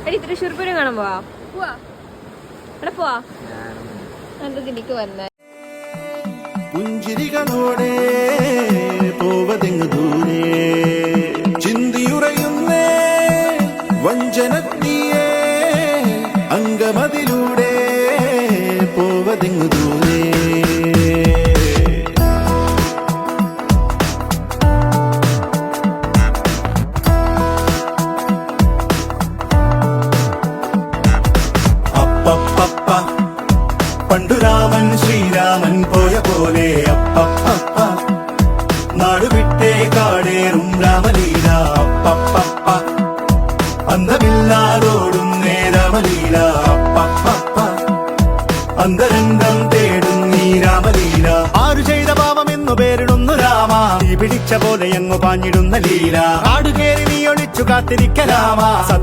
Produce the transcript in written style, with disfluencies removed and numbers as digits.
എടി തൃശ്ശൂർ പൂരം കാണാൻ പോവാ എവിടെ പോവാ എന്താ തിരിക്ക് വന്നേ പുഞ്ചിരികളോടെ പോവതെങ്ങു ദൂരെ ചിന്തിയുറയുന്നേ വഞ്ചനത്തിയേ അംഗമതിലൂടെ പോവതെങ്ങു ദൂരെ അപ്പപ്പ പണ്ടു രാമൻ ശ്രീരാമൻ പോയ പോലെ അപ്പപ്പ നാടുവിട്ടേ കാടേറും രാമലീല അപ്പപ്പ അന്തമില്ലാതോടും നേരാമലീല അപ്പപ്പ അന്തരംഗം തേടും നീ രാമലീല ആരു ചെയ്ത പാപമെന്നു പേരിടുന്നു രാമ തീ പിടിച്ച പോലെ എങ്ങു പാഞ്ഞിടുന്ന ലീല ആടുകേറി നീ ഒളിച്ചു കാത്തിരിക്ക രാമ